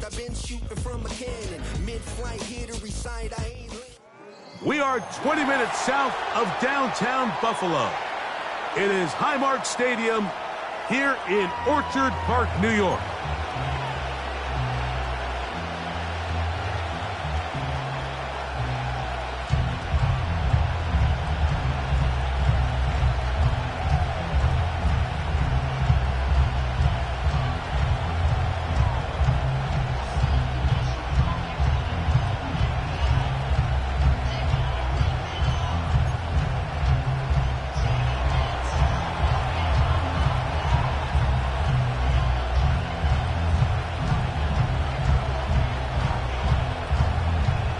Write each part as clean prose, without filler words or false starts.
I've been shooting from a cannon. Mid-flight here to recite. We are 20 minutes south of downtown Buffalo. It is Highmark Stadium here in Orchard Park, New York.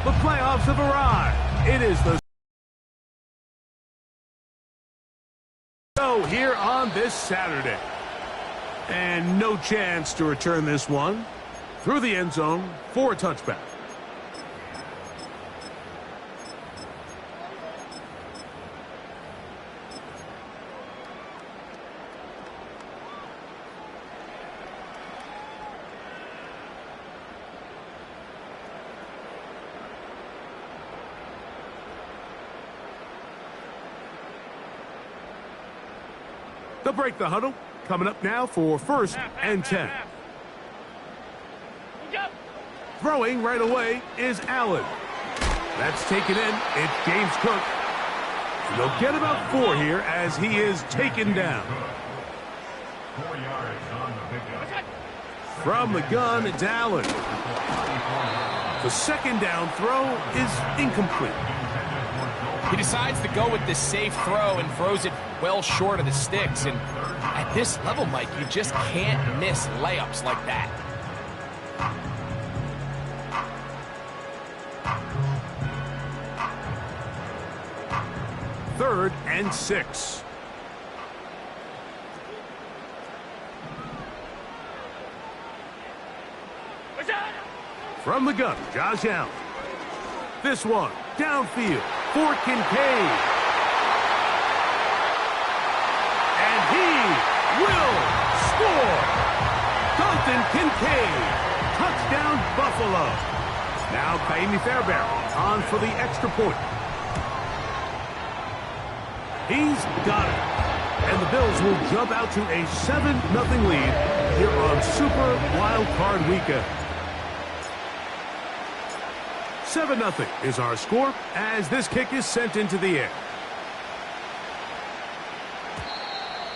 The playoffs have arrived. It is the show here on this Saturday. And no chance to return this one through the end zone for a touchback. They'll break the huddle. Coming up now for 1st and 10. Throwing right away is Allen. That's taken in. It's James Cook. And they'll get about 4 here as he is taken down. From the gun, it's Allen. The second down throw is incomplete. He decides to go with this safe throw and throws it well short of the sticks. And at this level, Mike, you just can't miss layups like that. Third and 6. From the gun, Josh Allen. This one, downfield for Kincaid. And he will score. Dalton Kincaid, touchdown Buffalo. Now Kaimi Fairbairn on for the extra point. He's got it. And the Bills will jump out to a 7-0 lead here on Super Wild Card Weekend. 7-0 is our score as this kick is sent into the air.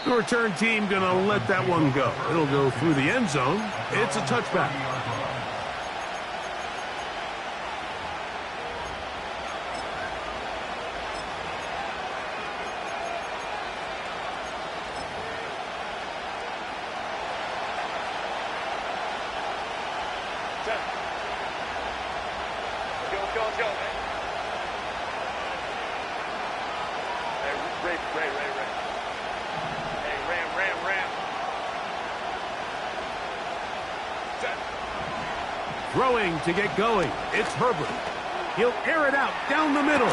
The return team going to let that one go. It'll go through the end zone. It's a touchback. Throwing to get going. It's Herbert. He'll air it out down the middle.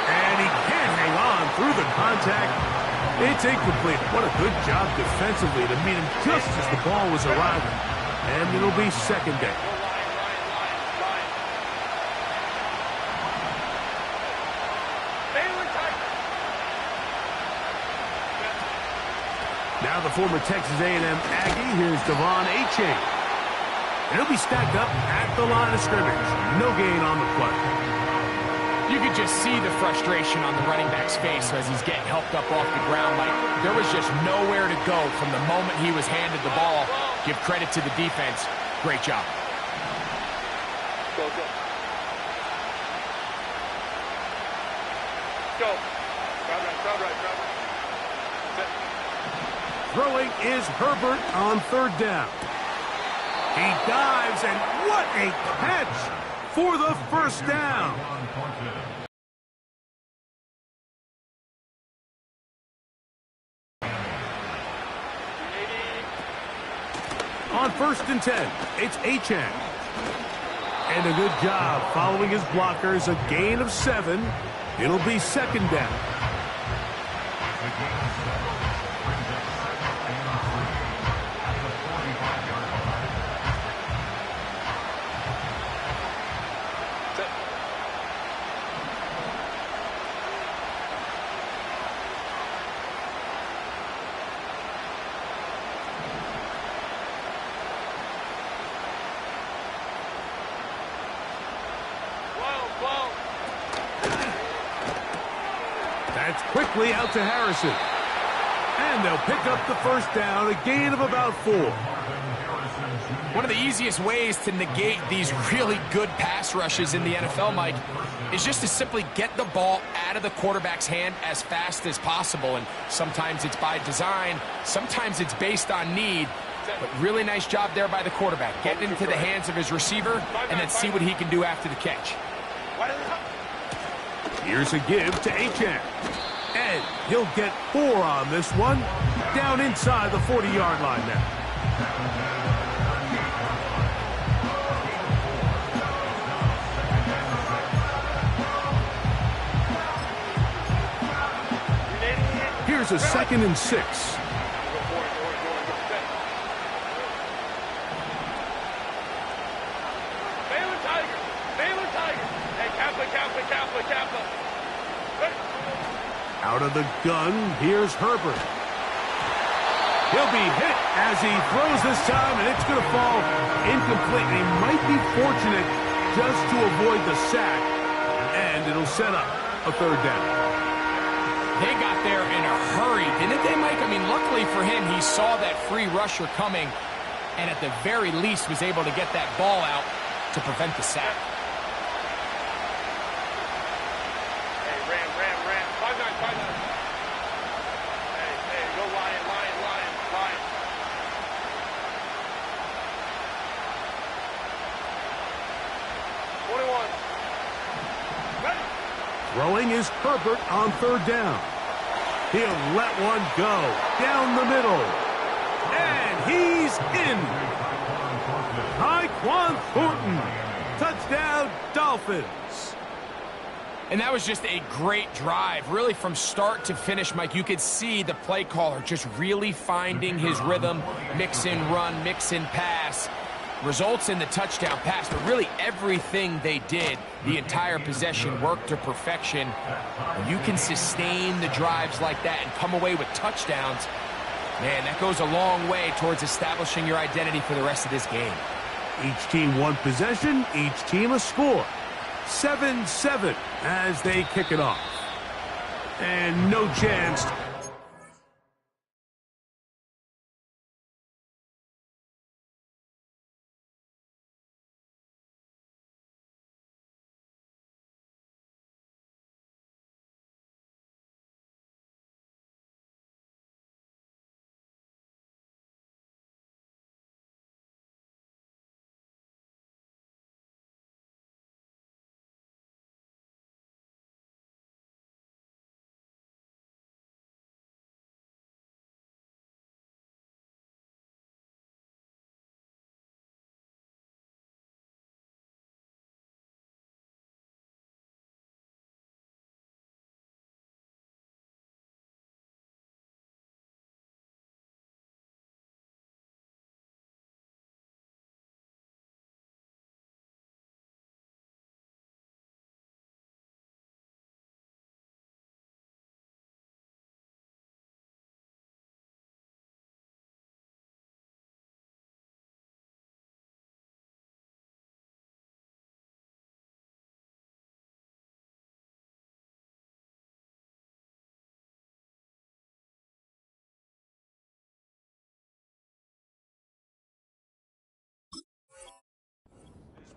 And he can't hang on through the contact. It's incomplete. What a good job defensively to meet him just as the ball was arriving. And it'll be second down. Now the former Texas A&M Aggie. Here's Devon Achane. And he'll be stacked up at the line of scrimmage. No gain on the play. You could just see the frustration on the running back's face as he's getting helped up off the ground. Like there was just nowhere to go from the moment he was handed the ball. Give credit to the defense. Great job. Go, go. Go. Crowd right. Throwing is Herbert on third down. He dives, and what a catch for the first down. On 1st and 10, it's Achane. And a good job following his blockers, a gain of 7. It'll be 2nd down. That's quickly out to Harrison. And they'll pick up the first down, a gain of about 4. One of the easiest ways to negate these really good pass rushes in the NFL, Mike, is just to simply get the ball out of the quarterback's hand as fast as possible. And sometimes it's by design, sometimes it's based on need. But really nice job there by the quarterback, getting into the hands of his receiver and then see what he can do after the catch. Here's a give to Achane. And he'll get 4 on this one. Down inside the 40-yard line now. Here's a 2nd and 6. Out of the gun, here's Herbert. He'll be hit as he throws this time, and it's going to fall incomplete. He might be fortunate just to avoid the sack, and it'll set up a 3rd down. They got there in a hurry, didn't they, Mike? I mean, luckily for him, he saw that free rusher coming, and at the very least was able to get that ball out to prevent the sack. Throwing is Herbert on 3rd down. He'll let one go down the middle. And he's in. Tyquan Thornton. Touchdown, Dolphins. And that was just a great drive, really from start to finish, Mike. You could see the play caller just really finding his rhythm, mix in run, mix in pass. Results in the touchdown pass, but really everything they did, the entire possession worked to perfection. When you can sustain the drives like that and come away with touchdowns, man, that goes a long way towards establishing your identity for the rest of this game. Each team one possession, each team a score. 7-7 as they kick it off. And no chance.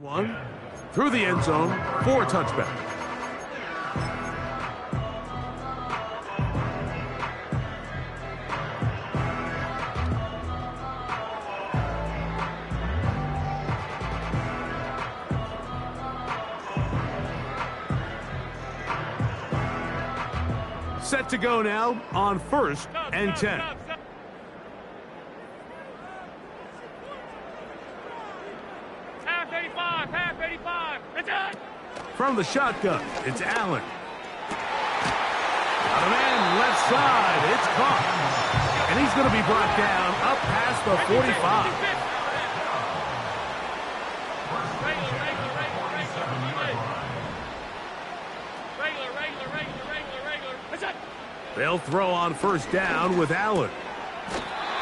One through the end zone for a touchback. Set to go now on 1st and 10. Half 85, half 85. It's it. From the shotgun, it's Allen. Got a man left side. It's caught. And he's going to be brought down up past the 45. They'll throw on 1st down with Allen.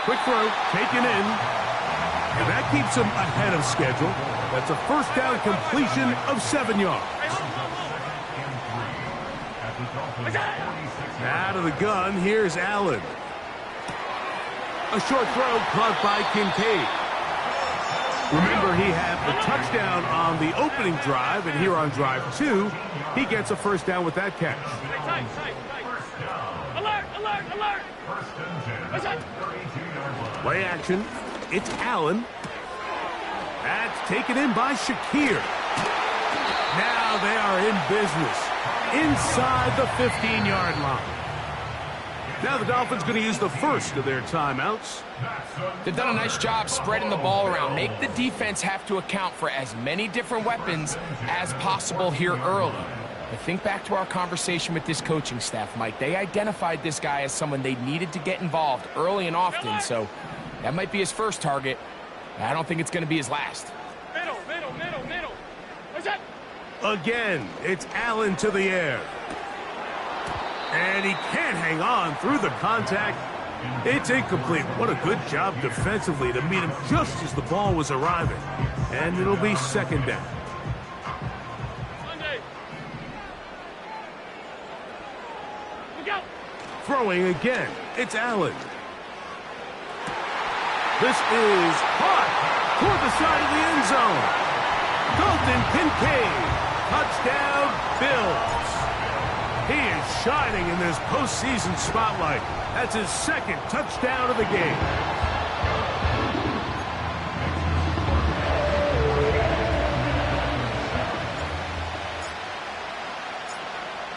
Quick throw, taken in. And that keeps him ahead of schedule. That's a 1st down completion of 7 yards. Out of the gun, here's Allen. A short throw caught by Kincaid. Remember, he had the touchdown on the opening drive, and here on drive 2, he gets a 1st down with that catch. Alert, alert, alert. Play action. It's Allen. That's taken in by Shakir. Now they are in business inside the 15-yard line. Now the Dolphins going to use the first of their timeouts. They've done a nice job spreading the ball around. Make the defense have to account for as many different weapons as possible here early. But think back to our conversation with this coaching staff, Mike. They identified this guy as someone they needed to get involved early and often, so that might be his first target. I don't think it's going to be his last. Middle, middle, middle, middle. What's that? Again, it's Allen to the air. And he can't hang on through the contact. It's incomplete. What a good job defensively to meet him just as the ball was arriving. And it'll be 2nd down. Sunday. Look out. Throwing again, it's Allen. This is caught toward the side of the end zone. Dalton Kincaid, touchdown Bills. He is shining in this postseason spotlight. That's his 2nd touchdown of the game.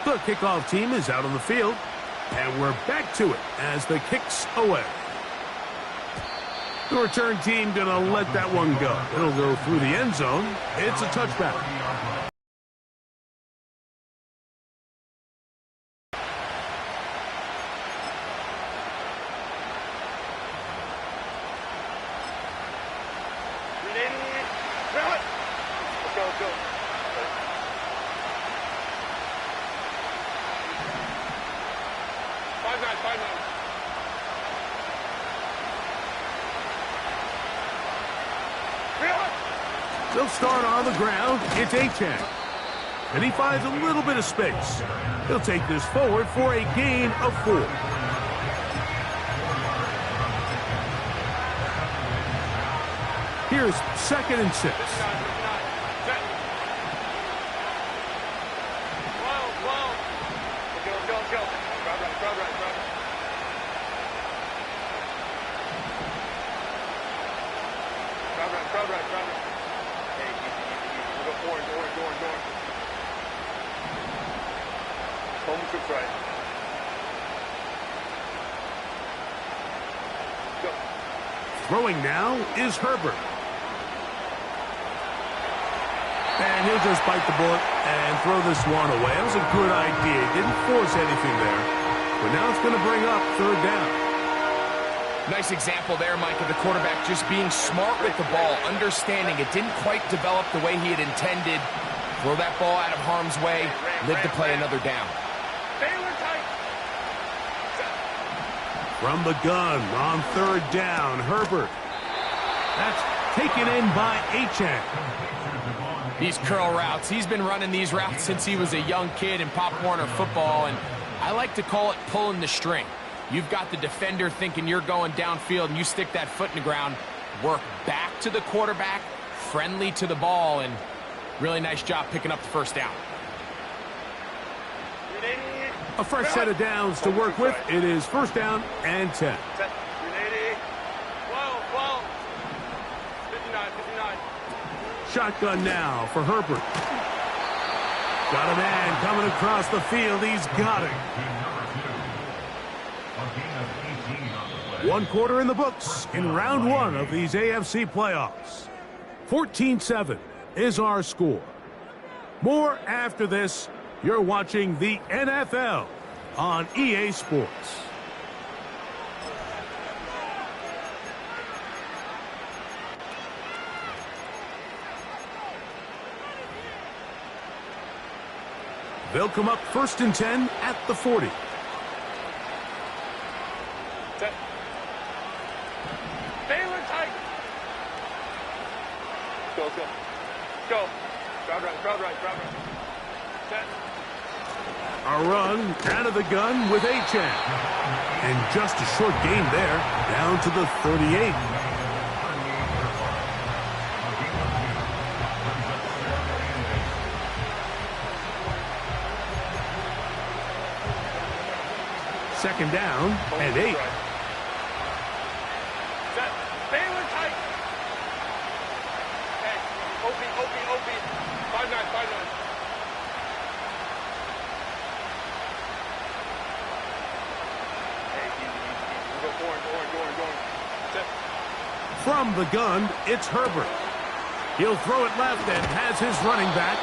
The kickoff team is out on the field, and we're back to it as the kick's away. The return team going to let that one go. It'll go through the end zone. It's a touchback. Let's go. 5-9, 5-9. They'll start on the ground. It's Achane. And he finds a little bit of space. He'll take this forward for a gain of 4. Here's 2nd and 6. Throwing now is Herbert. And he'll just bite the bullet and throw this one away. That was a good idea. Didn't force anything there. But now it's going to bring up 3rd down. Nice example there, Mike, of the quarterback just being smart with the ball, understanding it didn't quite develop the way he had intended. Throw that ball out of harm's way, live to play another down. From the gun on 3rd down, Herbert. That's taken in by Achane. These curl routes, he's been running these routes since he was a young kid in Pop Warner football, and I like to call it pulling the string. You've got the defender thinking you're going downfield, and you stick that foot in the ground, work back to the quarterback, friendly to the ball, and really nice job picking up the 1st down. A fresh set of downs to work with. It is 1st down and 10. 12, 59, 59. Shotgun now for Herbert. Got a man coming across the field. He's got it. One quarter in the books in round one of these AFC playoffs. 14-7 is our score. More after this. You're watching the NFL on EA Sports. They'll come up 1st and 10 at the 40. Set. Baylor tight. Go. Go. Crowd right. Set. A run out of the gun with Achane. And just a short gain there, down to the 38. Second down and 8. Set. Baylor tight. Hey, OP. 5-9. Hey, easy. Go forward. Set. From the gun, it's Herbert. He'll throw it left and has his running back.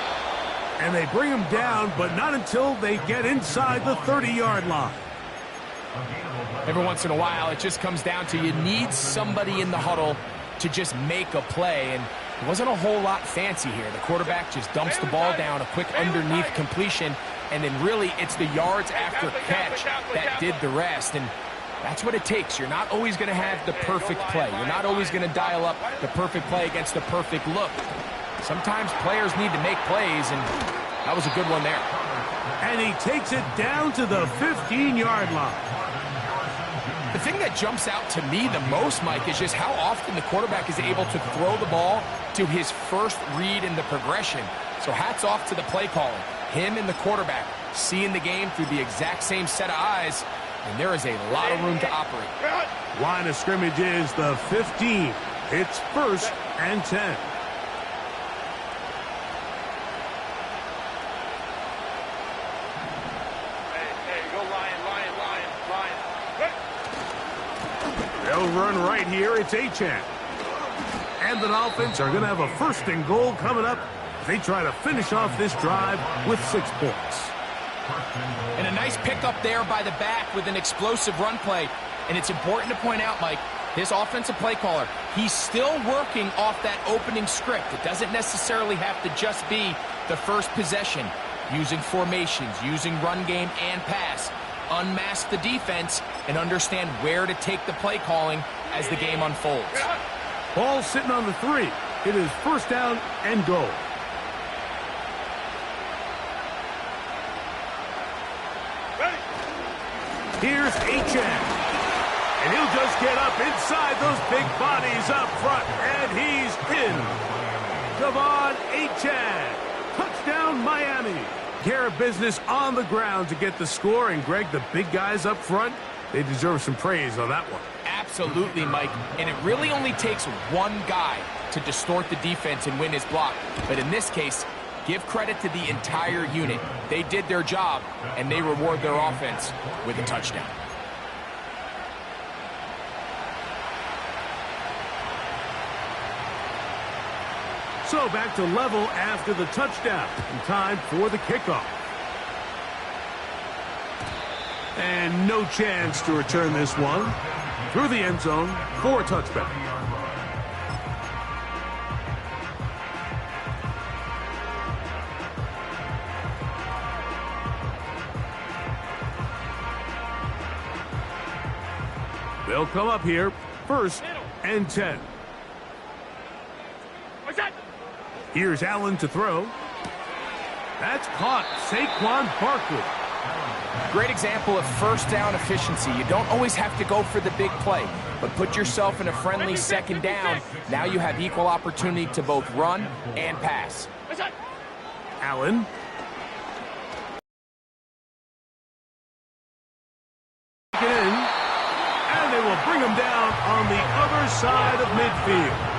And they bring him down, but not until they get inside the 30-yard line. Every once in a while, it just comes down to you need somebody in the huddle to just make a play, and it wasn't a whole lot fancy here. The quarterback just dumps the ball down, a quick underneath completion, and then really it's the yards after catch that did the rest, and that's what it takes. You're not always going to have the perfect play. You're not always going to dial up the perfect play against the perfect look. Sometimes players need to make plays, and that was a good one there. And he takes it down to the 15-yard line. The thing that jumps out to me the most, Mike, is just how often the quarterback is able to throw the ball to his first read in the progression. So hats off to the play caller. Him and the quarterback seeing the game through the exact same set of eyes, and there is a lot of room to operate. Line of scrimmage is the 15. It's 1st and 10. They'll run right here. It's Achane. And the Dolphins are going to have a 1st and goal coming up as they try to finish off this drive with 6 points. And a nice pickup there by the back with an explosive run play. And it's important to point out, Mike, this offensive play caller, he's still working off that opening script. It doesn't necessarily have to just be the first possession. Using formations, using run game and pass. Unmask the defense and understand where to take the play calling as the game unfolds. Ball sitting on the 3. It is 1st down and goal. Here's Achane. And he'll just get up inside those big bodies up front. And he's in. Devon Achane. Touchdown, Miami. Care of business on the ground to get the score. And, Greg, the big guys up front, they deserve some praise on that one. Absolutely, Mike. And it really only takes one guy to distort the defense and win his block. But in this case, give credit to the entire unit. They did their job, and they reward their offense with a touchdown. So back to level after the touchdown. And time for the kickoff. And no chance to return this one. Through the end zone for a touchback. They'll come up here, 1st and 10. Here's Allen to throw. That's caught. Saquon Barkley. Great example of 1st down efficiency. You don't always have to go for the big play, but put yourself in a friendly 2nd down. Now you have equal opportunity to both run and pass. Allen. Get in, and they will bring him down on the other side of midfield.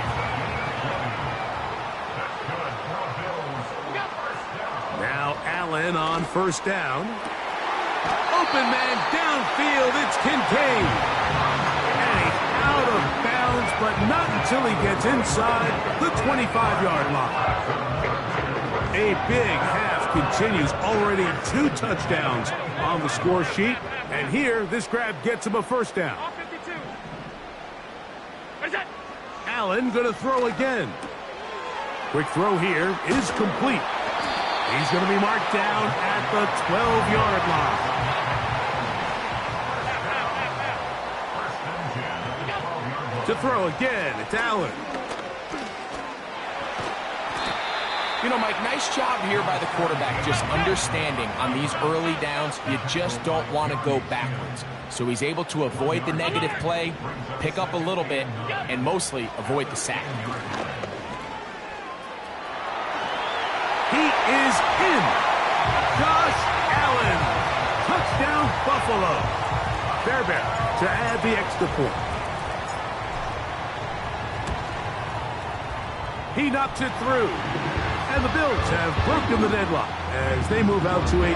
Now Allen on 1st down. Open man downfield, it's Kincaid. until he gets inside the 25-yard line. A big half continues. Already 2 touchdowns on the score sheet. And here, this grab gets him a first down. Allen going to throw again. Quick throw here is complete. He's going to be marked down at the 12-yard line. To throw again, it's Allen. You know, Mike, nice job here by the quarterback, just understanding on these early downs, you just don't want to go backwards. So he's able to avoid the negative play, pick up a little bit, and mostly avoid the sack. He is in. Josh Allen. Touchdown, Buffalo. Fairbairn to add the extra point. He knocks it through. And the Bills have broken the deadlock as they move out to a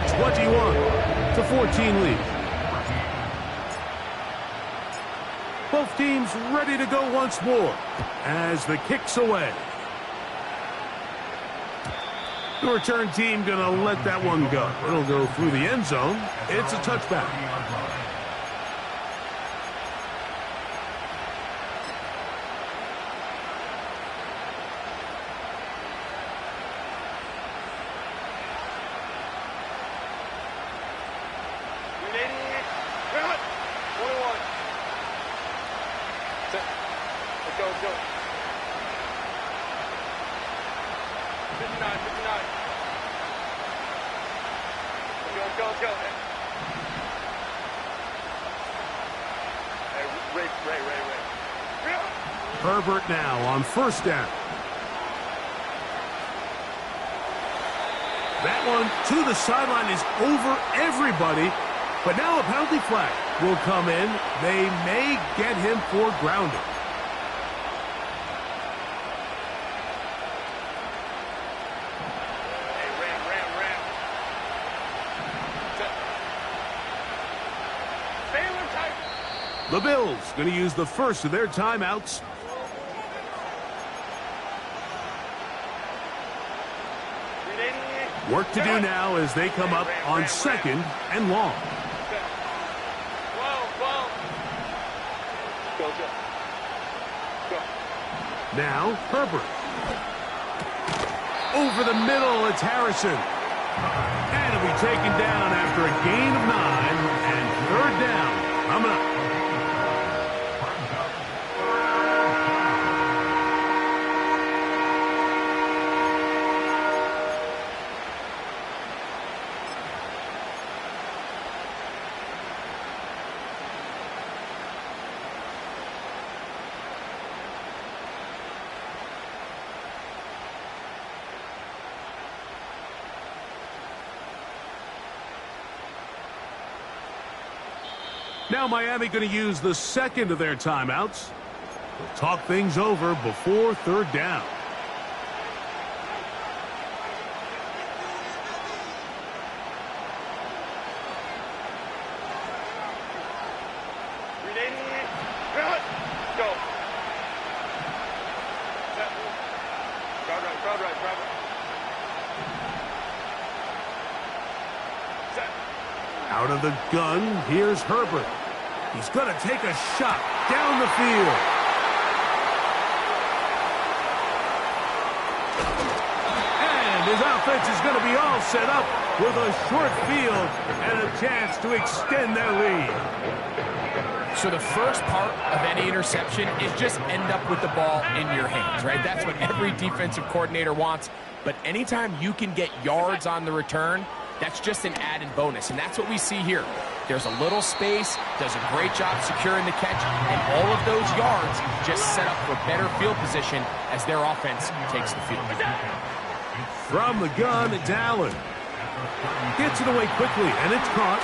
21-14 lead. Both teams ready to go once more as the kick's away. The return team going to let that one go. It'll go through the end zone. It's a touchback. Herbert now on first down. That one to the sideline is over everybody, but now a penalty flag will come in. They may get him for grounding. The Bills going to use the first of their timeouts. Work to do now as they come up on second and long. Now Herbert. Over the middle, it's Harrison. And it'll be taken down after a gain of 9 and third down coming up. Now Miami going to use the second of their timeouts. They'll talk things over before third down. Out of the gun, here's Herbert. He's going to take a shot down the field. And his offense is going to be all set up with a short field and a chance to extend their lead. So the first part of any interception is just end up with the ball in your hands, right? That's what every defensive coordinator wants. But anytime you can get yards on the return, that's just an added bonus, and that's what we see here. There's a little space, does a great job securing the catch, and all of those yards just set up for better field position as their offense takes the field. From the gun, it's Allen. Gets it away quickly, and it's caught.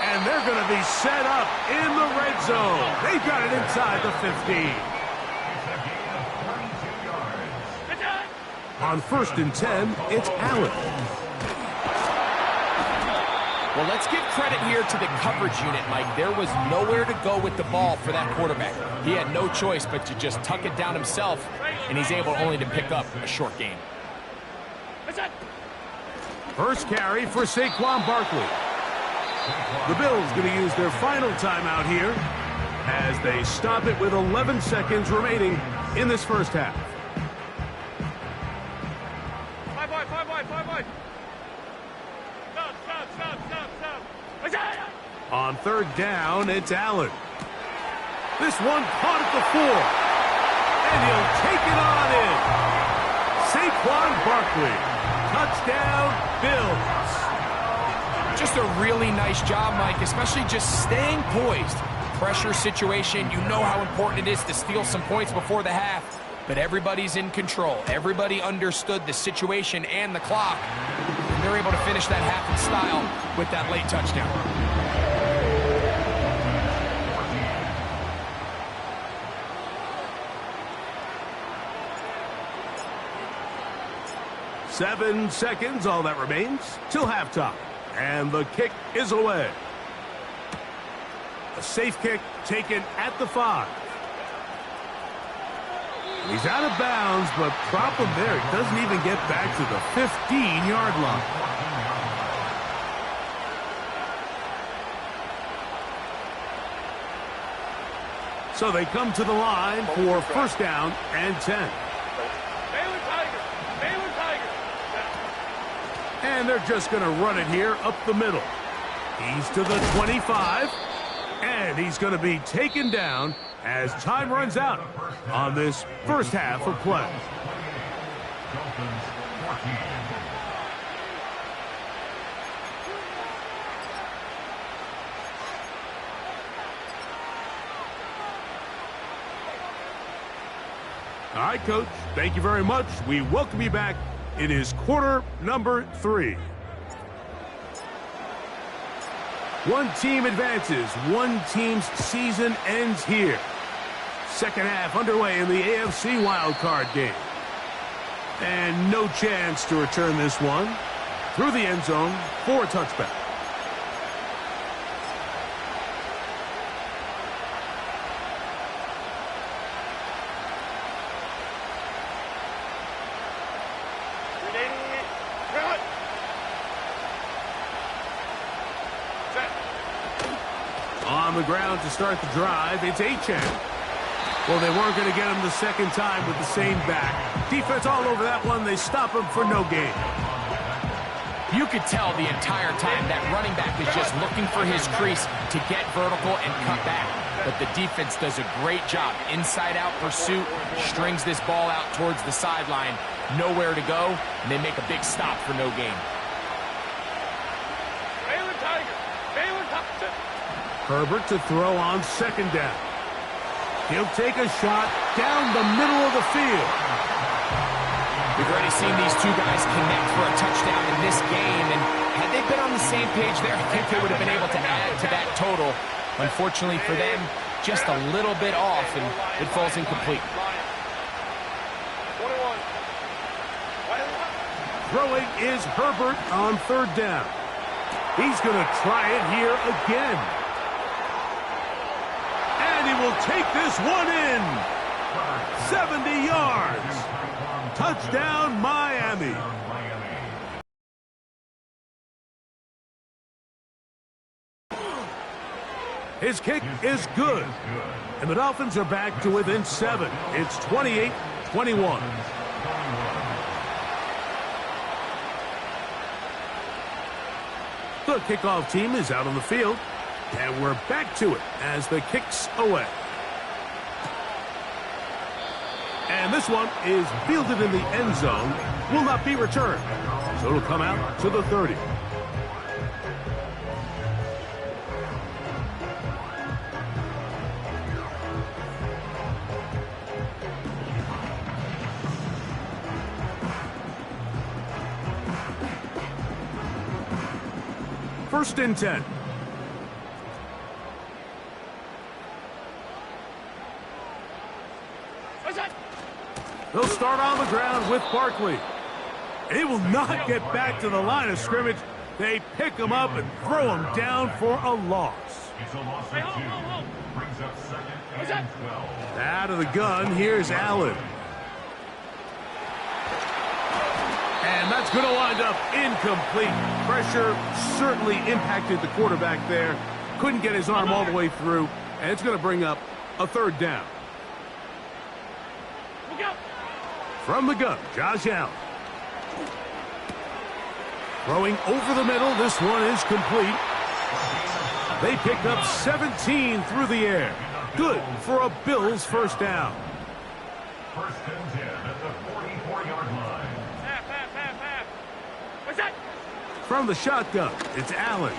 And they're going to be set up in the red zone. They've got it inside the 15. On 1st and 10, it's Allen. Well, let's give credit here to the coverage unit, Mike. There was nowhere to go with the ball for that quarterback. He had no choice but to just tuck it down himself, and he's able only to pick up a short gain. First carry for Saquon Barkley. The Bills going to use their final timeout here as they stop it with 11 seconds remaining in this first half. 5 wide. Stop. On third down, it's Allen. This one caught at the 4. And he'll take it on in. Saquon Barkley. Touchdown, Bills. Just a really nice job, Mike, especially just staying poised. Pressure situation, you know how important it is to steal some points before the half. But everybody's in control. Everybody understood the situation and the clock. And they're able to finish that half in style with that late touchdown. Seven seconds, all that remains, till halftime. And the kick is away. A safe kick taken at the 5. He's out of bounds, but problem there, he doesn't even get back to the 15-yard line. So they come to the line for first down and 10. And they're just going to run it here up the middle. He's to the 25, and he's going to be taken down as time runs out on this first half of play. All right, Coach, thank you very much. We welcome you back. It is quarter number 3. One team advances. One team's season ends here. Second half underway in the AFC wildcard game. And no chance to return this one through the end zone for a touchback. On the ground to start the drive, it's Achane. Well, they weren't going to get him the second time with the same back. Defense all over that one. They stop him for no gain. You could tell the entire time that running back is just looking for his crease to get vertical and cut back. But the defense does a great job. Inside-out pursuit, strings this ball out towards the sideline. Nowhere to go, and they make a big stop for no gain. Herbert to throw on second down. He'll take a shot down the middle of the field. We've already seen these two guys connect for a touchdown in this game, and had they been on the same page there, I think they would have been able to add to that total. Unfortunately for them, just a little bit off, and it falls incomplete. Throwing is Herbert on third down. He's going to try it here again. And he will take this one in. 70 yards. Touchdown, Miami. His kick is good. And the Dolphins are back to within 7. It's 28-21. The kickoff team is out on the field. And we're back to it as the kick's away. And this one is fielded in the end zone. Will not be returned. So it'll come out to the 30. First and 10. They'll start on the ground with Barkley. He will not get back to the line of scrimmage They pick him up and throw him down for a loss. It's a loss of 2. Brings up second and 12. Out of the gun, here's Allen. And that's going to wind up incomplete. Pressure certainly impacted the quarterback there. Couldn't get his arm all the way through, and it's going to bring up a 3rd down. From the gun, Josh Allen. Throwing over the middle, this one is complete. They pick up 17 through the air. Good for a Bills 1st down. 1st and 10 at the 44-yard line. Half. What's that? From the shotgun, it's Allen.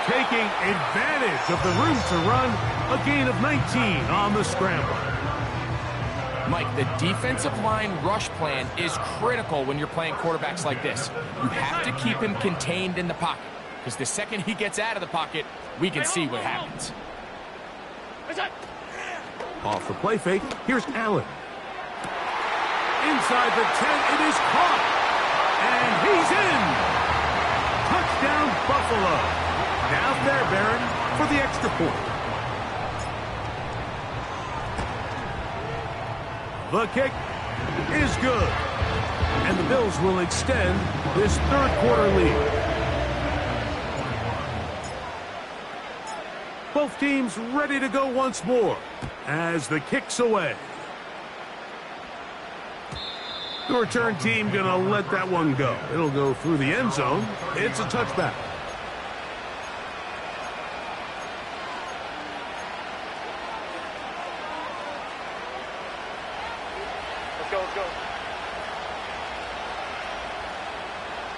Taking advantage of the room to run, a gain of 19 on the scramble. Mike, the defensive line rush plan is critical when you're playing quarterbacks like this. You have to keep him contained in the pocket, because the second he gets out of the pocket, we can see what happens. Off the play fake, here's Allen. Inside the 10, it is caught. And he's in. Touchdown, Buffalo. Down there, Barron, for the extra point. The kick is good. And the Bills will extend this 3rd quarter lead. Both teams ready to go once more as the kick's away. The return team going to let that one go. It'll go through the end zone. It's a touchback. Let's go.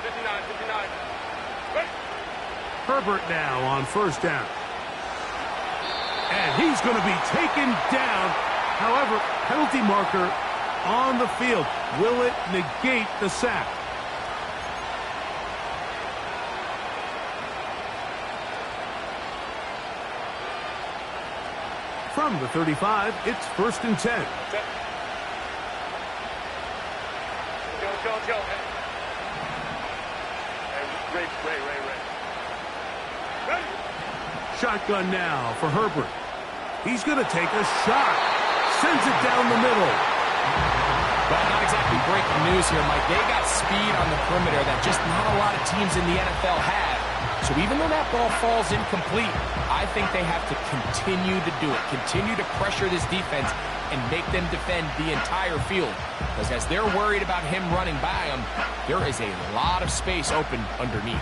59. Ready? Herbert now on 1st down. And he's going to be taken down. However, penalty marker on the field. Will it negate the sack? From the 35, it's 1st and 10. Go. Ray. Ready? Shotgun now for Herbert. He's going to take a shot. Sends it down the middle. Well, not exactly breaking news here, Mike. They got speed on the perimeter that just not a lot of teams in the NFL have. So even though that ball falls incomplete, I think they have to continue to do it. Continue to pressure this defense and make them defend the entire field. Because as they're worried about him running by them, there is a lot of space open underneath.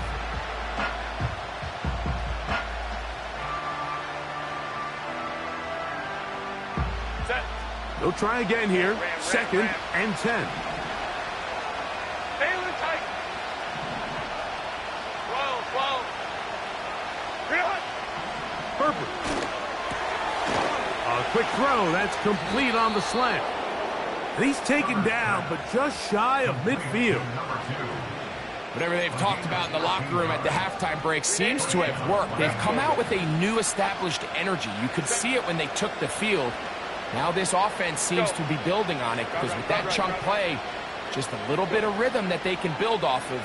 Set. They'll try again here. 2nd and 10. Taylor tight. 12. Herbert. A quick throw. That's complete on the slant. And he's taken down, but just shy of midfield. Whatever they've talked about in the locker room at the halftime break seems to have worked. They've come out with a new established energy. You could see it when they took the field. Now this offense seems to be building on it, because with that chunk play, just a little bit of rhythm that they can build off of.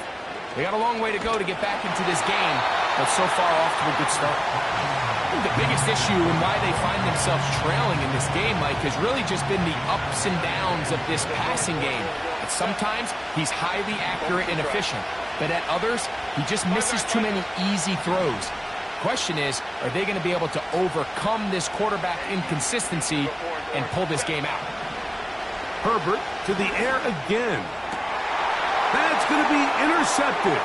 They got a long way to go to get back into this game, but so far off to a good start. I think the biggest issue and why they find themselves trailing in this game, Mike, has really just been the ups and downs of this passing game. And sometimes he's highly accurate and efficient, but at others, he just misses too many easy throws. Question is, are they going to be able to overcome this quarterback inconsistency and pull this game out? Herbert to the air again. That's going to be intercepted.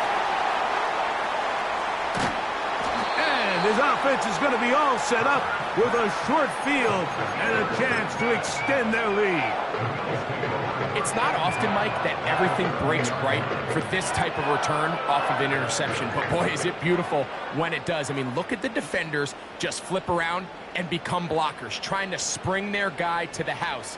And his offense is going to be all set up with a short field and a chance to extend their lead. It's not often, Mike, that everything breaks right for this type of return off of an interception. But boy, is it beautiful when it does. I mean, look at the defenders just flip around and become blockers, trying to spring their guy to the house.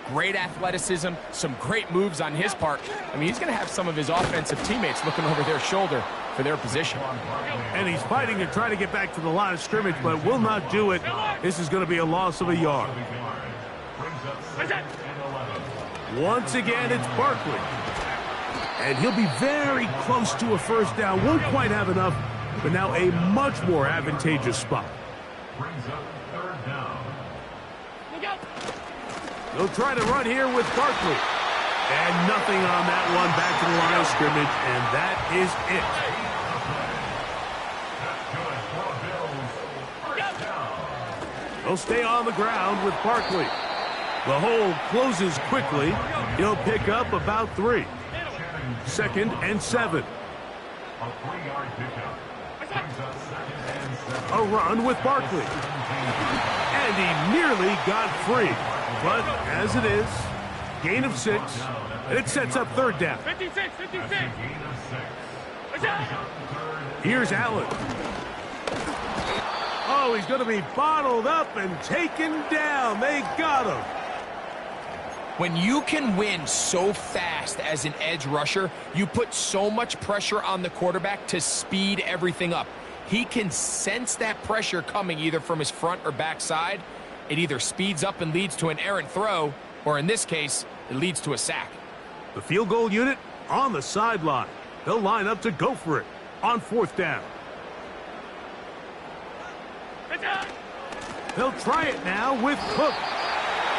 Great athleticism, some great moves on his part. I mean, he's going to have some of his offensive teammates looking over their shoulder for their position. And he's fighting and trying to get back to the line of scrimmage, but will not do it. This is going to be a loss of a yard. Once again, it's Barkley. And he'll be very close to a first down. Won't quite have enough, but now a much more advantageous spot. Brings up third down. They'll try to run here with Barkley. And nothing on that one. Back to the line of scrimmage, and that is it. That's good for the Bills. First down. They'll stay on the ground with Barkley. The hole closes quickly. He'll pick up about 3. 2nd and 7. A 3-yard pickup. Brings up 2nd and 7. A run with Barkley. And he nearly got free. But as it is, gain of 6, and it sets up 3rd down. 56, 56. Gain of 6. Here's Allen. Oh, he's going to be bottled up and taken down. They got him. When you can win so fast as an edge rusher, you put so much pressure on the quarterback to speed everything up. He can sense that pressure coming either from his front or back side. It either speeds up and leads to an errant throw, or in this case, it leads to a sack. The field goal unit on the sideline. They'll line up to go for it on 4th down. They'll try it now with Cook.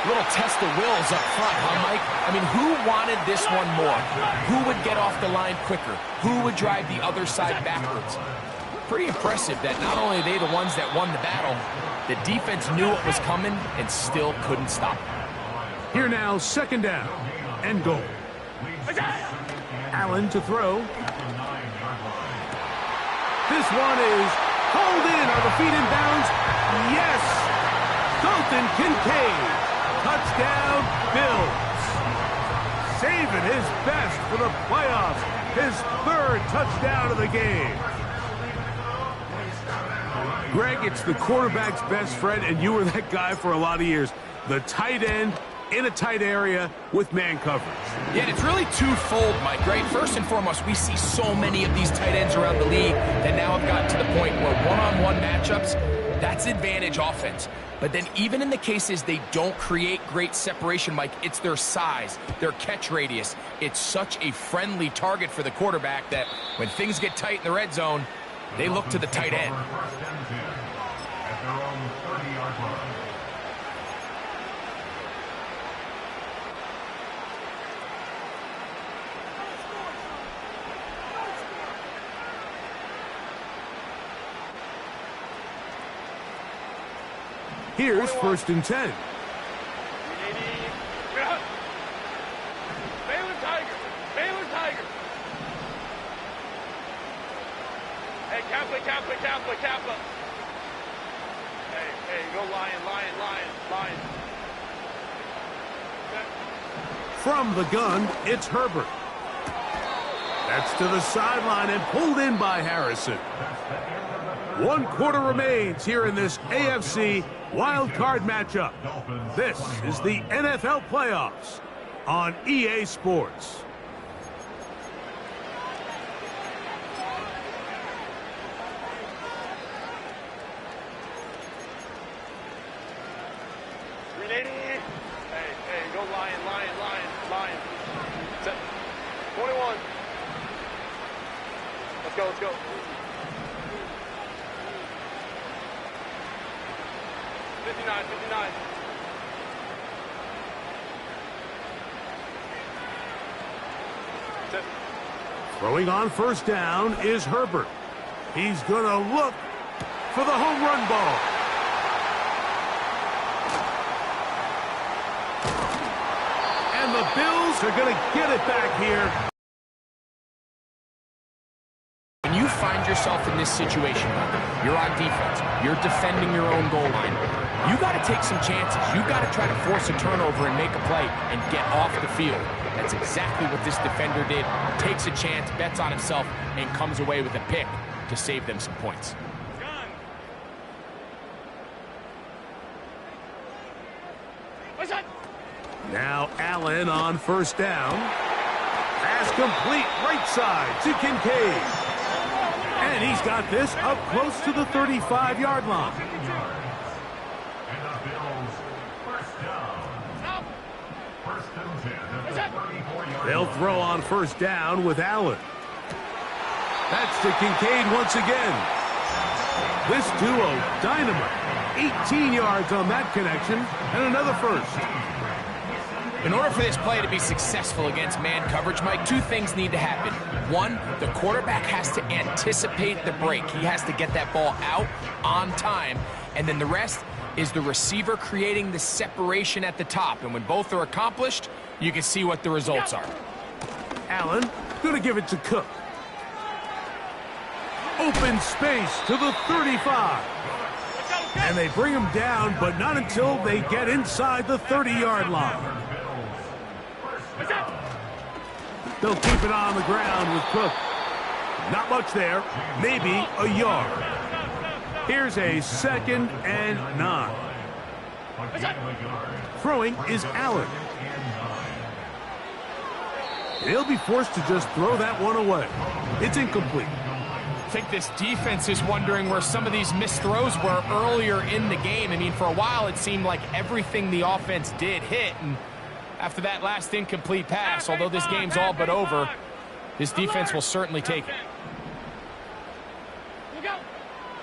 Little test of wills up front, huh, Mike? I mean, who wanted this one more? Who would get off the line quicker? Who would drive the other side backwards? Pretty impressive that not only are they the ones that won the battle, the defense knew what was coming and still couldn't stop it. Here now, 2nd down and goal. Allen to throw. This one is hauled in. Are the feet in bounds? Yes! Dalton Kincaid. Touchdown, Bills. Saving his best for the playoffs. His 3rd touchdown of the game. Greg, it's the quarterback's best friend, and you were that guy for a lot of years. The tight end in a tight area with man coverage. Yeah, and it's really twofold, Mike, right? First and foremost, we see so many of these tight ends around the league that now have gotten to the point where one-on-one matchups, that's advantage offense. But then even in the cases they don't create great separation, Mike, it's their size, their catch radius. It's such a friendly target for the quarterback that when things get tight in the red zone, they look to the tight end. First and 10 at their own 30-yard line. Here's 1st and 10. Baylor Tiger. Hey, Kappa. Hey, go Lion. From the gun, it's Herbert. That's to the sideline and pulled in by Harrison. 1 quarter remains here in this AFC wild card matchup. This is the NFL playoffs on EA Sports. Hey, go Lion. Set. 21. Let's go. 59. Set. Throwing on 1st down is Herbert. He's going to look for the home run ball. And the Bills are going to get it back here. When you find yourself in this situation, you're on defense, you're defending your own goal line, you got to take some chances. You got to try to force a turnover and make a play and get off the field. That's exactly what this defender did. Takes a chance, bets on himself, and comes away with a pick to save them some points. Now Allen on 1st down. Pass complete right side to Kincaid. And he's got this up close to the 35-yard line. And the Bills, first down. First and 10 at They'll throw on first down with Allen. That's to Kincaid once again. This duo, dynamite. 18 yards on that connection, and another first. In order for this play to be successful against man coverage, Mike, two things need to happen. One, the quarterback has to anticipate the break. He has to get that ball out on time. And then the rest is the receiver creating the separation at the top. And when both are accomplished, you can see what the results are. Allen going to give it to Cook. Open space to the 35. And they bring him down, but not until they get inside the 30-yard line. They'll keep it on the ground with Cook. Not much there, maybe a yard. Here's a 2nd and 9. Throwing is Allen. He'll be forced to just throw that one away. It's incomplete. I think this defense is wondering where some of these missed throws were earlier in the game. I mean, for a while it seemed like everything the offense did hit, and after that last incomplete pass, although this game's all but over, this defense will certainly take it.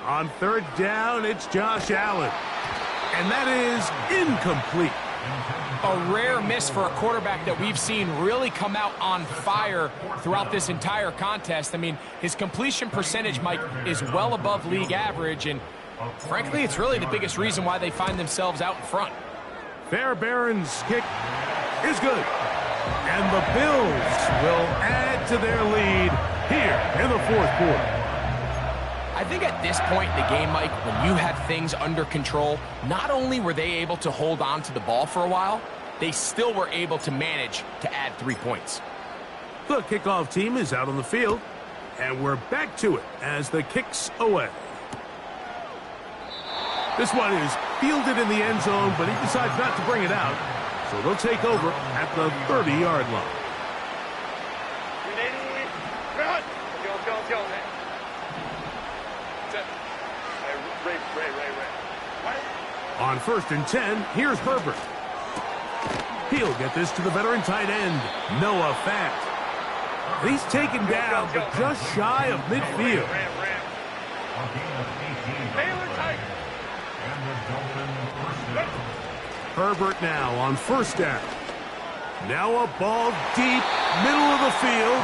On third down, it's Josh Allen. And that is incomplete. A rare miss for a quarterback that we've seen really come out on fire throughout this entire contest. I mean, his completion percentage, Mike, is well above league average, and frankly, it's really the biggest reason why they find themselves out in front. Fairbairn's kick is good. And the Bills will add to their lead here in the fourth quarter. I think at this point in the game, Mike, when you have things under control, not only were they able to hold on to the ball for a while, they still were able to manage to add 3 points. The kickoff team is out on the field, and we're back to it as the kick's away. This one is fielded in the end zone, but he decides not to bring it out, so they'll take over at the 30-yard line. Let's go. On 1st and 10, here's Herbert. He'll get this to the veteran tight end, Noah Fant. He's taken down, but just shy of midfield. Herbert now on first down. Now a ball deep, middle of the field.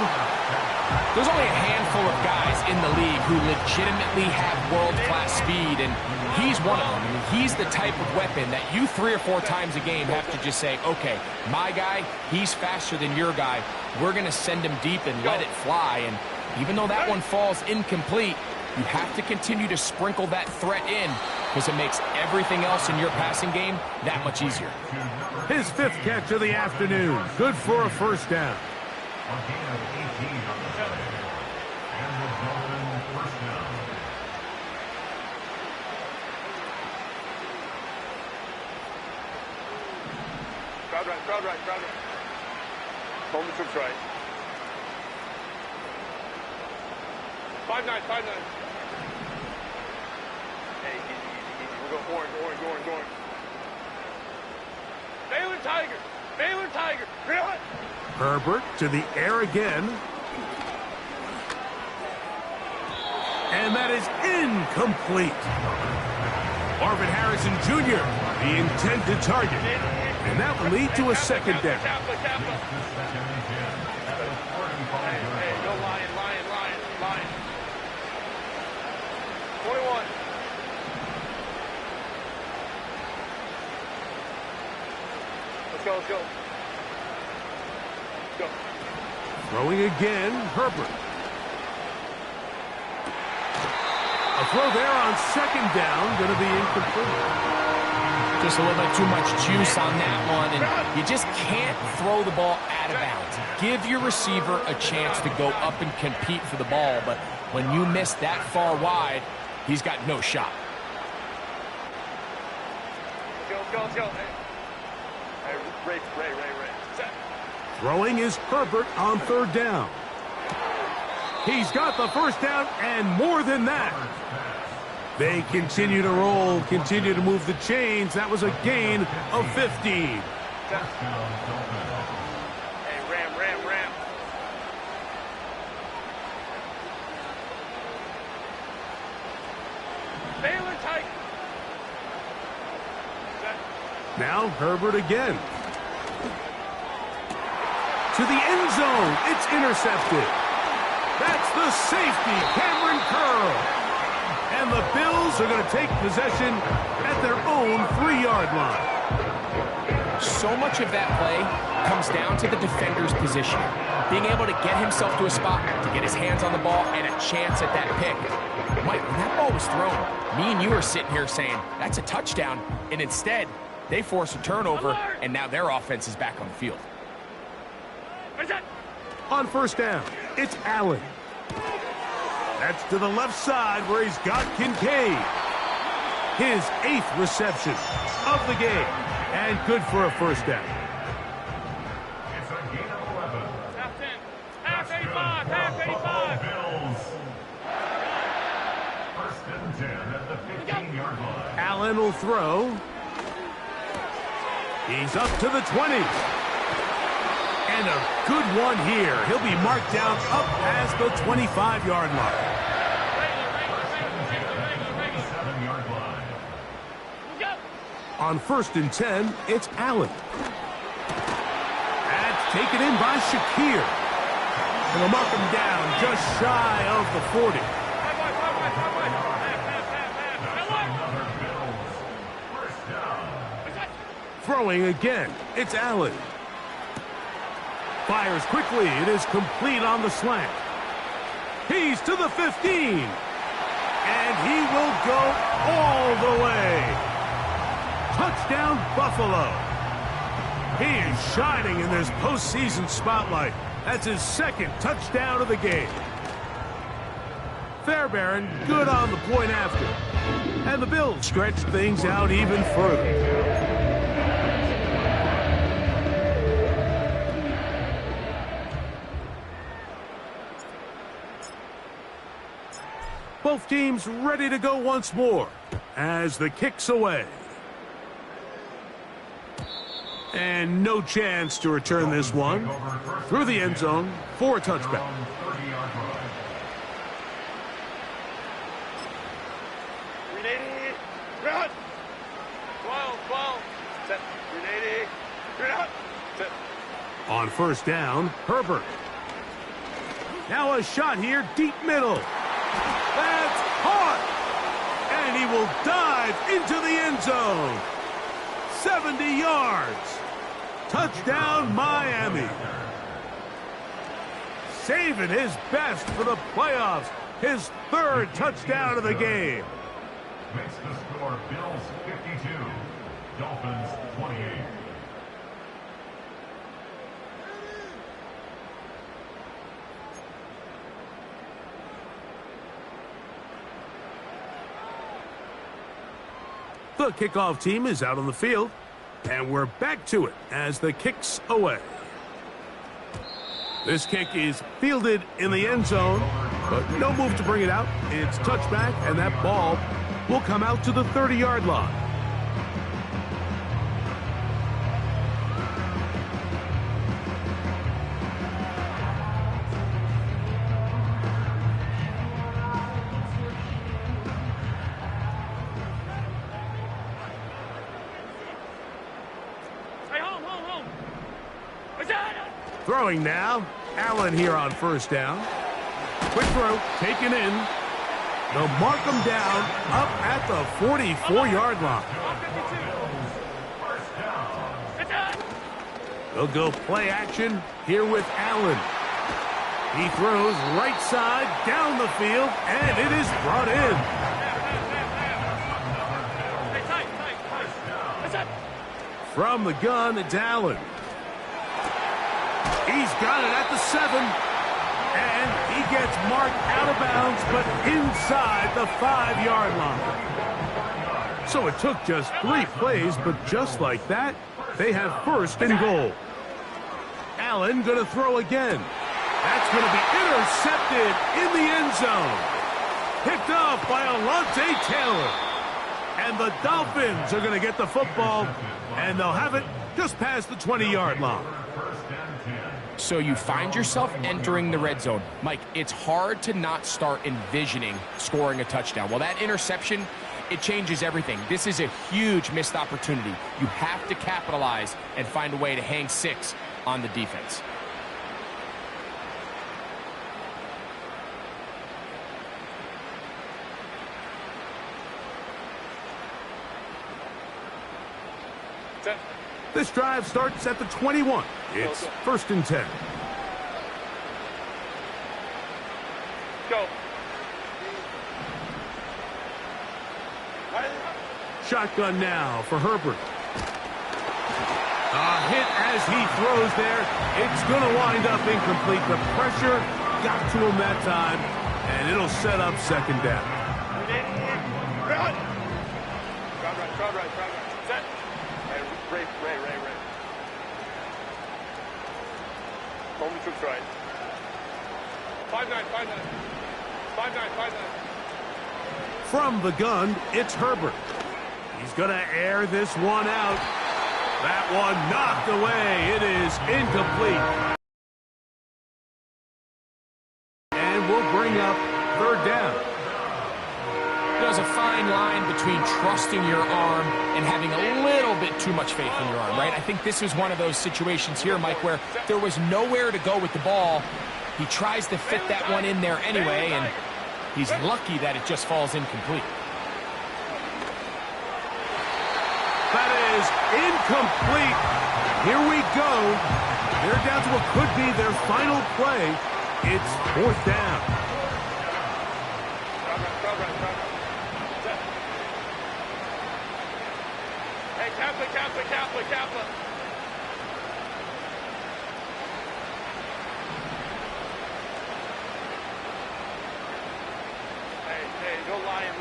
There's only a handful of guys in the league who legitimately have world-class speed, and he's one of them. I mean, he's the type of weapon that you 3 or 4 times a game have to just say, okay, my guy, he's faster than your guy. We're going to send him deep and let it fly. And even though that one falls incomplete, you have to continue to sprinkle that threat in because it makes everything else in your passing game that much easier. His 5th catch of the afternoon. Good for a first down. Crowd right. Home the troops right. 5-9. Hey, easy. We're going orange. Baylor Tiger. Really? Herbert to the air again. And that is incomplete. Marvin Harrison Jr., the intended target. And that will lead to a 2nd down. Hey, go Lion. 21. Let's go. Throwing again, Herbert. A throw there on 2nd down, going to be incomplete. Just a little bit too much juice on that one, and you just can't throw the ball out of bounds. Give your receiver a chance to go up and compete for the ball, but when you miss that far wide, he's got no shot. Let's go. Hey, Ray. Set. Throwing is Herbert on 3rd down. He's got the first down and more than that. They continue to roll, continue to move the chains. That was a gain of 15. Now Herbert again. To the end zone. It's intercepted. That's the safety, Cameron Curl. And the Bills are going to take possession at their own 3-yard line. So much of that play comes down to the defender's position. Being able to get himself to a spot, to get his hands on the ball, and a chance at that pick. Mike, when that ball was thrown, me and you are sitting here saying, that's a touchdown. And instead, they force a turnover, and now their offense is back on the field. On first down, it's Allen. That's to the left side where he's got Kincaid. His 8th reception of the game. And good for a first down. It's a gain of 11. Half 10. Half 85. Half 85. Bills. First and 10 at the 15-yard line. Allen will throw. He's up to the 20. And a good one here. He'll be marked down up past the 25-yard line. On first and 10, it's Allen. That's taken in by Shakir. And they'll mark him down just shy of the 40. Throwing again, it's Allen. Fires quickly. It is complete on the slant. He's to the 15. And he will go all the way. Touchdown, Buffalo. He is shining in this postseason spotlight. That's his 2nd touchdown of the game. Fairbairn good on the point after. And the Bills stretch things out even further. Both teams ready to go once more as the kick's away. And no chance to return this one through the end zone for a touchback. Run! 12, 12. Set. 380. Run! Set. On first down, Herbert. Now a shot here, deep middle. That's caught! And he will dive into the end zone. 70 yards. Touchdown, Miami. Saving his best for the playoffs. His 3rd touchdown of the game. Makes the score Bills 52, Dolphins 28. The kickoff team is out on the field, and we're back to it as the kick's away. This kick is fielded in the end zone, but no move to bring it out. It's touchback, and that ball will come out to the 30-yard line. Throwing now. Allen here on first down. Quick throw, taken in. They'll mark him down up at the 44-yard line. They'll go play action here with Allen. He throws right side down the field, and it is brought in. From the gun, it's Allen. He's got it at the 7. And he gets marked out of bounds, but inside the 5-yard line. So it took just 3 plays, but just like that, they have first and goal. Allen going to throw again. That's going to be intercepted in the end zone. Picked off by Alontae Taylor. And the Dolphins are going to get the football, and they'll have it just past the 20-yard line. First and 10. So you find yourself entering the red zone. Mike, it's hard to not start envisioning scoring a touchdown. Well, that interception, it changes everything. This is a huge missed opportunity. You have to capitalize and find a way to hang 6 on the defense. This drive starts at the 21. It's 1st and 10. Go. Shotgun now for Herbert. A hit as he throws there. It's going to wind up incomplete. The pressure got to him that time, and it'll set up 2nd down. Run. Crowd right. Set. Ray. Only troops right. 5-9. From the gun, it's Herbert. He's going to air this one out. That one knocked away. It is incomplete. And we'll bring up 3rd down. There's a fine line between trusting your arm and having a little bit too much faith in your arm, right? I think this was one of those situations here, Mike, where there was nowhere to go with the ball. He tries to fit that one in there anyway, and he's lucky that it just falls incomplete. That is incomplete. Here we go. They're down to what could be their final play. It's 4th down. Crowd right. Set. Hey, Kappa. Hey, go Lion.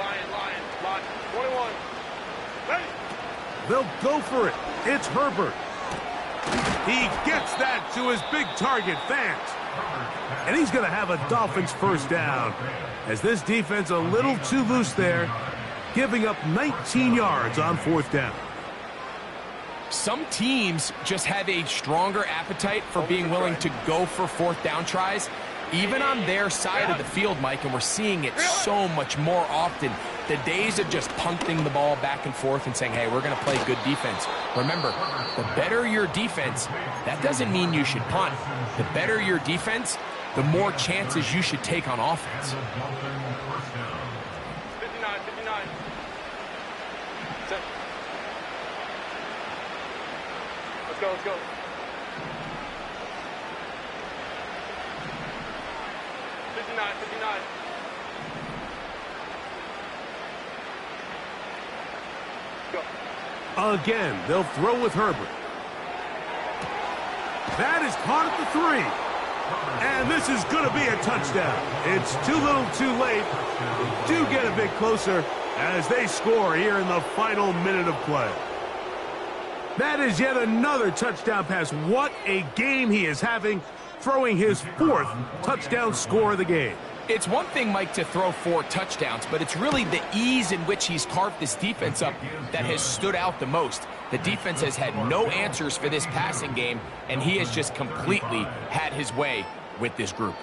21. Ready. They'll go for it. It's Herbert. He gets that to his big target, Fant. And he's going to have a Dolphins 1st down, as this defense a little too loose there, giving up 19 yards on 4th down. Some teams just have a stronger appetite for being willing to go for 4th down tries, even on their side of the field, Mike, and we're seeing it so much more often. The days of just punting the ball back and forth and saying, hey, we're going to play good defense. Remember, the better your defense, that doesn't mean you should punt. The better your defense, the more chances you should take on offense. 59. Set. Let's go. 59. Go. Again, they'll throw with Herbert. That is caught at the 3. And this is going to be a touchdown. It's too little too late. Do get a bit closer as they score here in the final minute of play. That is yet another touchdown pass. What a game he is having, throwing his 4th touchdown score of the game. It's one thing, Mike, to throw 4 touchdowns, but it's really the ease in which he's carved this defense up that has stood out the most. The defense has had no answers for this passing game, and he has just completely had his way with this group.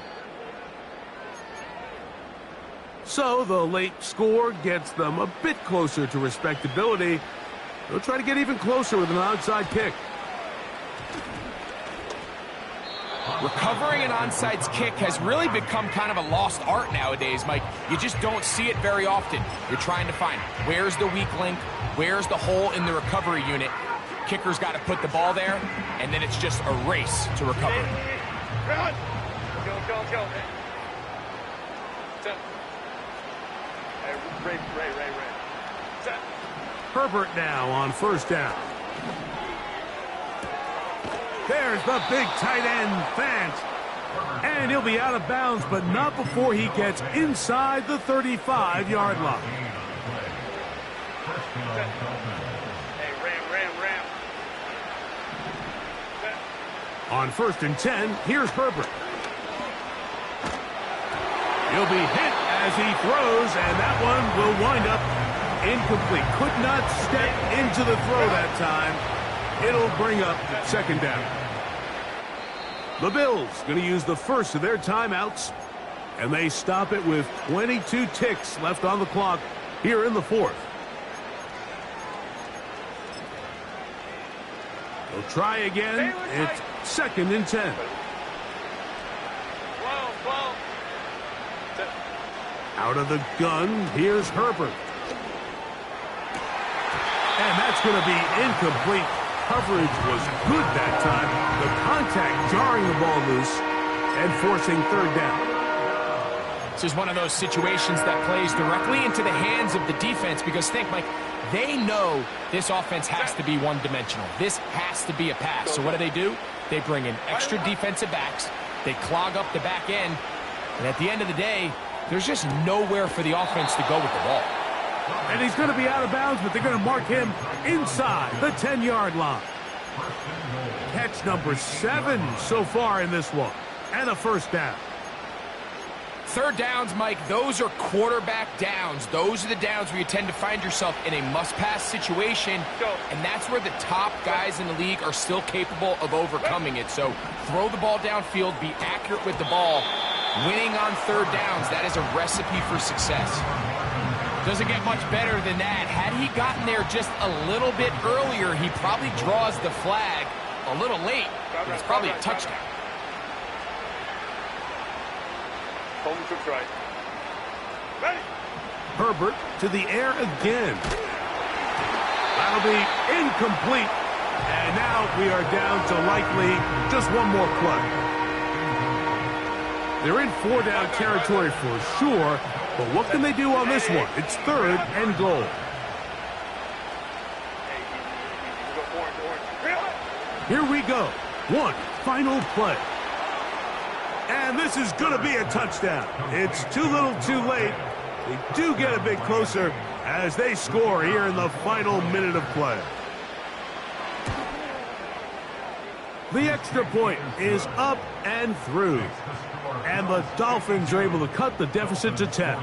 So the late score gets them a bit closer to respectability. They'll try to get even closer with an onside kick. Recovering an onside kick has really become kind of a lost art nowadays, Mike. You just don't see it very often. You're trying to find where's the weak link, where's the hole in the recovery unit. Kicker's got to put the ball there, and then it's just a race to recover. Run. Go. Set. Hey, Ray. Set. Herbert now on 1st down. There's the big tight end, Fant. And he'll be out of bounds, but not before he gets inside the 35-yard line. Hey, ram. Set. On 1st and 10, here's Herbert. He'll be hit as he throws, and that one will wind up incomplete. Could not step into the throw that time. It'll bring up 2nd down. The Bills going to use the first of their timeouts, and they stop it with 22 ticks left on the clock here in the fourth. They'll try again. It's 2nd and 10. Out of the gun, here's Herbert. And that's going to be incomplete. Coverage was good that time. The contact jarring the ball loose and forcing 3rd down. This is one of those situations that plays directly into the hands of the defense because think, Mike, they know this offense has to be one-dimensional. This has to be a pass. So what do? They bring in extra defensive backs. They clog up the back end. And at the end of the day, there's just nowhere for the offense to go with the ball. And he's going to be out of bounds, but they're going to mark him inside the 10-yard line. Catch number 7 so far in this one. And a 1st down. 3rd downs, Mike, those are quarterback downs. Those are the downs where you tend to find yourself in a must-pass situation, and that's where the top guys in the league are still capable of overcoming it. So throw the ball downfield, be accurate with the ball. Winning on 3rd downs, that is a recipe for success. Doesn't get much better than that. Had he gotten there just a little bit earlier, he probably draws the flag a little late. It's probably a touchdown. Herbert to the air again. That'll be incomplete. And now we are down to likely just one more play. They're in 4-down territory for sure, but what can they do on this one? It's 3rd and goal. Here we go. One final play. And this is going to be a touchdown. It's too little too late. They do get a bit closer as they score here in the final minute of play. The extra point is up and through. And the Dolphins are able to cut the deficit to 10.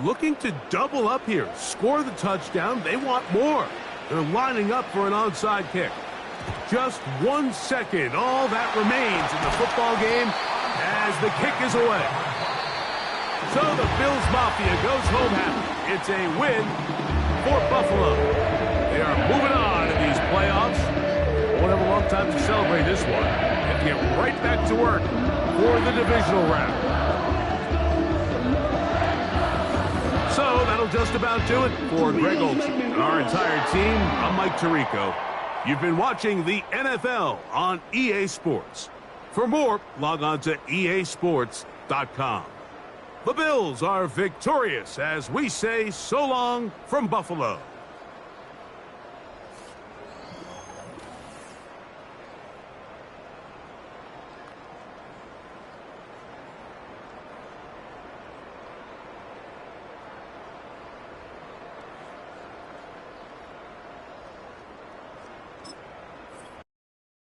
Looking to double up here, score the touchdown. They want more. They're lining up for an onside kick. Just 1 second, all that remains in the football game as the kick is away. So the Bills Mafia goes home happy. It's a win for Buffalo. They are moving on in these playoffs. Won't have a long time to celebrate this one. They have to get right back to work for the divisional round. So that'll just about do it for Greg Olsen and our entire team. I'm Mike Tirico. You've been watching the NFL on EA Sports. For more, log on to easports.com. The Bills are victorious as we say so long from Buffalo.